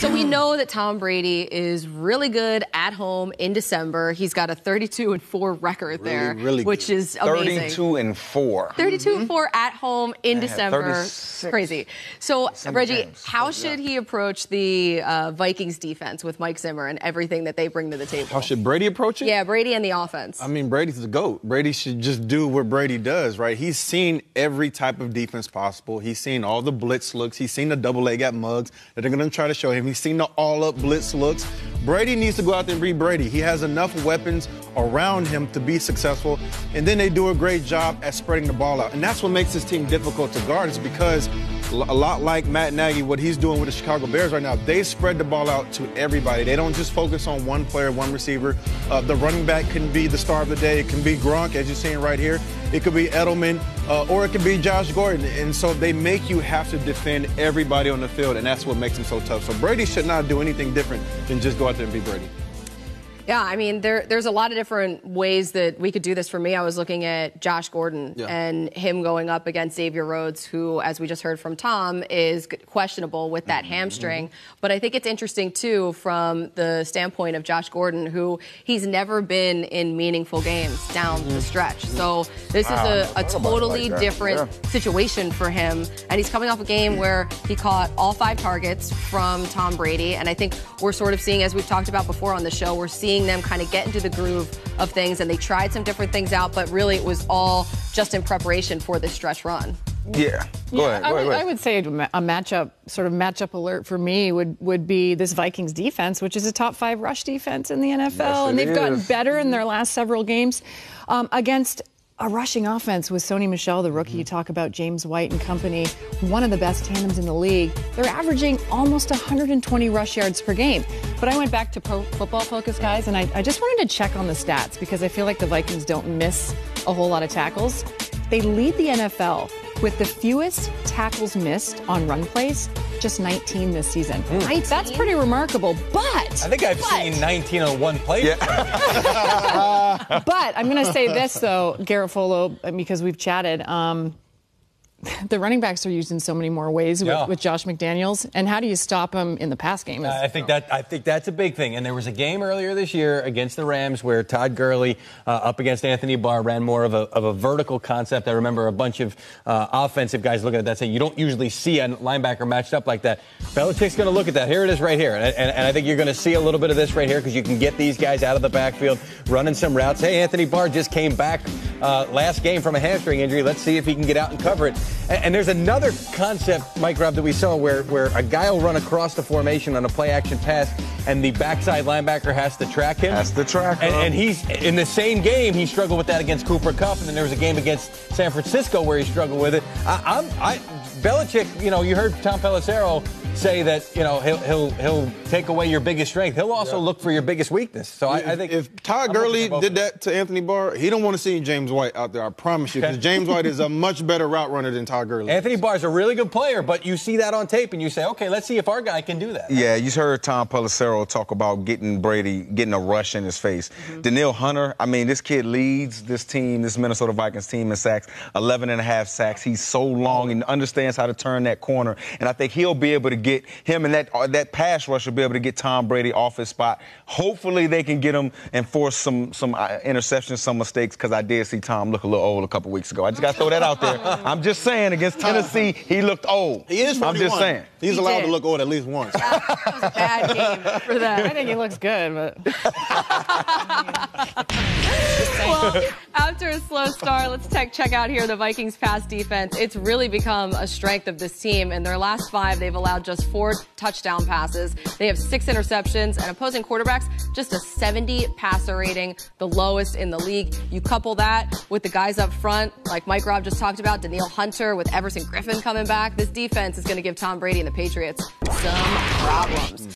So we know that Tom Brady is really good at home in December. He's got a 32-4 record there, which is amazing. 32-4. 32-4 at home in December. 36 Crazy. So, December Reggie, games. how should he approach the Vikings defense with Mike Zimmer and everything that they bring to the table? How should Brady approach it? Yeah, Brady and the offense. I mean, Brady's the GOAT. Brady should just do what Brady does, right? He's seen every type of defense possible. He's seen all the blitz looks. He's seen the double leg at mugs that they're going to try to show him. He's seen the all-up blitz looks. Brady needs to go out there and be Brady. He has enough weapons around him to be successful, and then they do a great job at spreading the ball out. And that's what makes this team difficult to guard, is because a lot like Matt Nagy, what he's doing with the Chicago Bears right now, they spread the ball out to everybody. They don't just focus on one player, one receiver. The running back can be the star of the day. It can be Gronk, as you're seeing right here. It could be Edelman, or it could be Josh Gordon. And so they make you have to defend everybody on the field, and that's what makes them so tough. So Brady should not do anything different than just go out there and be Brady. Yeah, I mean, there's a lot of different ways that we could do this. For me, I was looking at Josh Gordon and him going up against Xavier Rhodes, who, as we just heard from Tom, is questionable with that hamstring. But I think it's interesting, too, from the standpoint of Josh Gordon, who he's never been in meaningful games down the stretch. So this is a totally different situation for him. And he's coming off a game where he caught all 5 targets from Tom Brady. And I think we're sort of seeing, as we've talked about before on the show, we're seeing them kind of get into the groove of things, and they tried some different things out, but really it was all just in preparation for this stretch run. Yeah. Go ahead. I would say a matchup alert for me would be this Vikings defense, which is a top 5 rush defense in the NFL, Yes, and they've gotten better in their last several games against a rushing offense with Sony Michel, the rookie. You talk about James White and company, one of the best tandems in the league. They're averaging almost 120 rush yards per game. But I went back to Pro Football Focus, guys, and I just wanted to check on the stats because I feel like the Vikings don't miss a whole lot of tackles. They lead the NFL with the fewest tackles missed on run plays, just 19 this season. Right? That's pretty remarkable, but... I think I've seen 19 on one play. Yeah. But I'm going to say this, though, Garofolo, because we've chatted, the running backs are used in so many more ways with Josh McDaniels. And how do you stop him in the pass game? I think that's a big thing. And there was a game earlier this year against the Rams where Todd Gurley up against Anthony Barr ran more of a vertical concept. I remember a bunch of offensive guys looking at that saying you don't usually see a linebacker matched up like that. Belichick's going to look at that. Here it is right here. And I think you're going to see a little bit of this right here because you can get these guys out of the backfield running some routes. Hey, Anthony Barr just came back last game from a hamstring injury. Let's see if he can get out and cover it. And there's another concept, Mike Rob, that we saw where a guy will run across the formation on a play-action pass, and the backside linebacker has to track him. Has to track him. And he's in the same game. He struggled with that against Cooper Kupp, and then there was a game against San Francisco where he struggled with it. Belichick, you heard Tom Pelissero say that he'll take away your biggest strength. He'll also look for your biggest weakness. So I think if Todd Gurley did that to Anthony Barr, he don't want to see James White out there. I promise you, because James White is a much better route runner than Todd Gurley. Anthony Barr is a really good player, but you see that on tape and you say, okay, let's see if our guy can do that. Yeah, you heard Tom Pelissero talk about getting a rush in his face. Danielle Hunter, I mean, this kid leads this team, this Minnesota Vikings team in sacks, 11.5 sacks. He's so long and understands how to turn that corner, and I think he'll be able to get him and that pass rush will be able to get Tom Brady off his spot. Hopefully they can get him and force some interceptions, some mistakes, because I did see Tom look a little old a couple weeks ago. I just got to throw that out there. I'm just saying, against Tennessee, he looked old. He is 41. I'm just saying. He's allowed to look old at least once. That was a bad game for them. I think he looks good, but... Well, after a slow start, let's check out here the Vikings pass defense. It's really become a strength of this team. In their last 5, they've allowed just 4 touchdown passes. They have 6 interceptions, and opposing quarterbacks, just a 70 passer rating, the lowest in the league. You couple that with the guys up front, like Mike Rob just talked about, Danielle Hunter with Everson Griffin coming back. This defense is going to give Tom Brady and the Patriots some problems.